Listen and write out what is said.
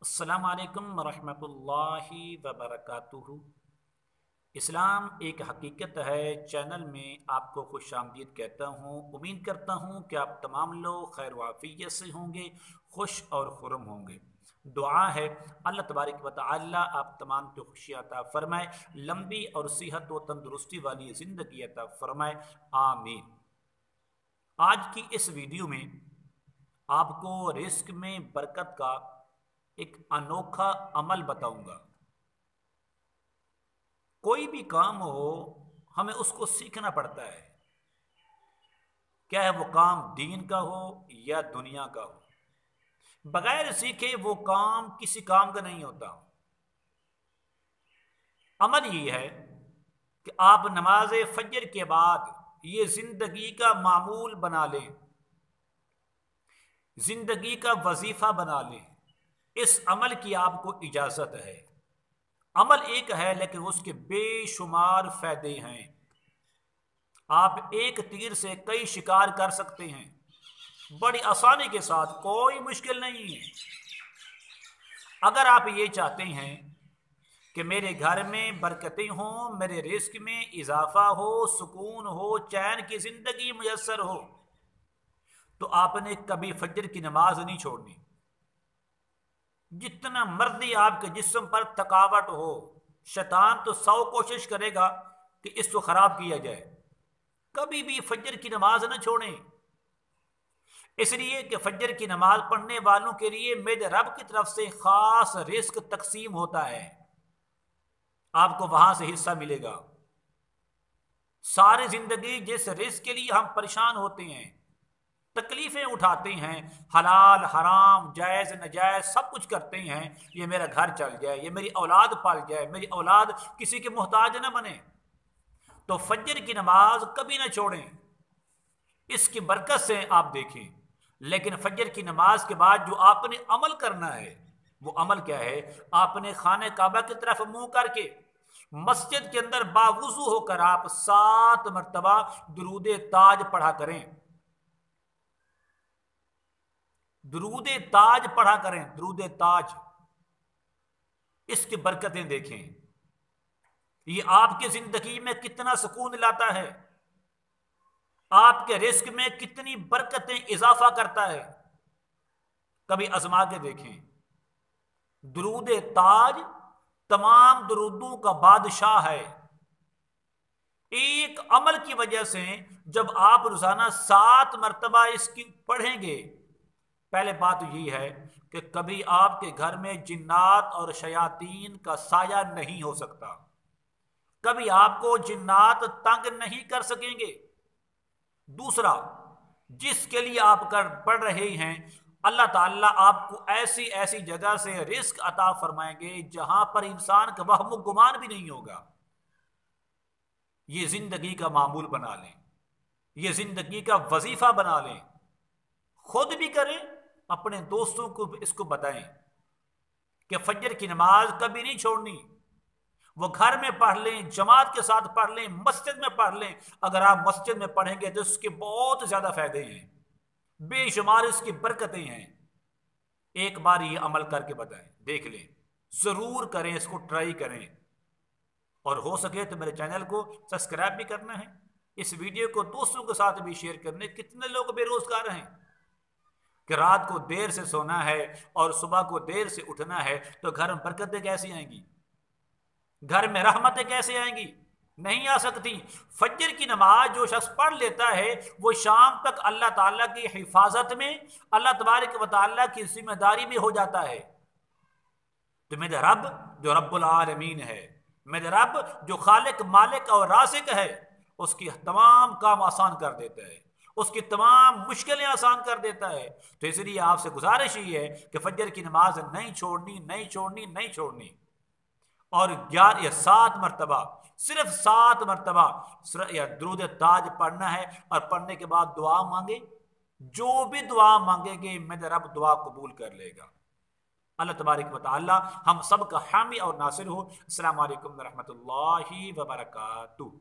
अस्सलाम वालेकुम वरहमतुल्लाहि वबरकातुहू। इस्लाम एक हकीकत है चैनल में आपको खुश आमदीद कहता हूँ। उम्मीद करता हूँ कि आप तमाम लोग खैर वाफियत से होंगे, खुश और खुरम होंगे। दुआ है अल्लाह तबारक व तआला आप तमाम को खुशियाँ अता फरमाए, लंबी और सेहत व तंदुरुस्ती वाली ज़िंदगी अता फरमाए, आमीन। आज की इस वीडियो में आपको रिस्क में बरकत का एक अनोखा अमल बताऊंगा। कोई भी काम हो हमें उसको सीखना पड़ता है, क्या है वो काम दीन का हो या दुनिया का हो। बगैर सीखे वो काम किसी काम का नहीं होता। अमल ये है कि आप नमाज फजर के बाद ये जिंदगी का मामूल बना लें, जिंदगी का वजीफा बना लें। इस अमल की आपको इजाजत है। अमल एक है लेकिन उसके बेशुमार फायदे हैं। आप एक तीर से कई शिकार कर सकते हैं बड़ी आसानी के साथ, कोई मुश्किल नहीं है। अगर आप ये चाहते हैं कि मेरे घर में बरकतें हों, मेरे रिस्क में इजाफा हो, सुकून हो, चैन की जिंदगी मुयस्सर हो, तो आपने कभी फजर की नमाज नहीं छोड़नी। जितना मर्जी आपके जिस्म पर थकावट हो, शैतान तो 100 कोशिश करेगा कि इसको खराब किया जाए। कभी भी फजर की नमाज न छोड़ें, इसलिए कि फजर की नमाज पढ़ने वालों के लिए मेरे रब की तरफ से खास रिस्क तकसीम होता है। आपको वहां से हिस्सा मिलेगा। सारी जिंदगी जिस रिस्क के लिए हम परेशान होते हैं, तकलीफें उठाते हैं, हलाल हराम जायज नजायज सब कुछ करते हैं, ये मेरा घर चल जाए, ये मेरी औलाद पल जाए, मेरी औलाद किसी के मोहताज न बने, तो फजर की नमाज कभी ना छोड़ें। इसकी बरकत से आप देखें। लेकिन फजर की नमाज के बाद जो आपने अमल करना है, वो अमल क्या है? आपने खाने काबा की तरफ मुंह करके मस्जिद के अंदर बावुजू होकर आप 7 मरतबा दुरूद ताज पढ़ा करें। दुरूद ताज पढ़ा करें, दुरूद ताज। इसकी बरकतें देखें, ये आपकी जिंदगी में कितना सुकून लाता है, आपके रिस्क में कितनी बरकतें इजाफा करता है। कभी आजमा के देखें। दुरूद ताज तमाम दुरूदों का बादशाह है। एक अमल की वजह से जब आप रोजाना 7 मरतबा इसकी पढ़ेंगे, पहले बात तो यही है कि कभी आपके घर में जिन्नात और शयातीन का साया नहीं हो सकता। कभी आपको जिन्नात तंग नहीं कर सकेंगे। दूसरा, जिसके लिए आप कर पढ़ रहे हैं, अल्लाह ताला आपको ऐसी ऐसी जगह से रिस्क अता फरमाएंगे जहां पर इंसान का वहम गुमान भी नहीं होगा। ये जिंदगी का मामूल बना लें, ये जिंदगी का वजीफा बना लें, खुद भी करें, अपने दोस्तों को इसको बताएं कि फजर की नमाज कभी नहीं छोड़नी। वो घर में पढ़ लें, जमात के साथ पढ़ लें, मस्जिद में पढ़ लें। अगर आप मस्जिद में पढ़ेंगे तो इसके बहुत ज्यादा फायदे हैं, बेशुमार इसकी बरकतें हैं। एक बार ये अमल करके बताएं, देख लें, जरूर करें, इसको ट्राई करें। और हो सके तो मेरे चैनल को सब्सक्राइब भी करना है। इस वीडियो को दोस्तों के साथ भी शेयर करने। कितने लोग बेरोजगार हैं कि रात को देर से सोना है और सुबह को देर से उठना है, तो घर में बरकतें कैसी आएंगी, घर में रहमतें कैसे आएंगी? नहीं आ सकती। फजर की नमाज जो शख्स पढ़ लेता है, वो शाम तक अल्लाह ताला की हिफाजत में, अल्लाह तबारक व तआला की जिम्मेदारी में हो जाता है। तो मेरे रब जो रब्बुल आलमीन है, मेरे रब जो खालिक मालिक और रासिक है, उसकी तमाम काम आसान कर देता है, उसकी तमाम मुश्किलें आसान कर देता है। तो इसलिए आपसे गुजारिश ही है कि फजर की नमाज नहीं छोड़नी, नहीं छोड़नी, नहीं छोड़नी। और 11 या 7 मरतबा, सिर्फ 7 मरतबा या दुरूद ताज पढ़ना है। और पढ़ने के बाद दुआ मांगे, जो भी दुआ मांगेंगे मेरा रब दुआ कबूल कर लेगा। अल्लाह तबारक व तआला हम सब का हामी और नासिर हो। अस्सलामु अलैकुम व रहमतुल्लाहि व बरकातुहू।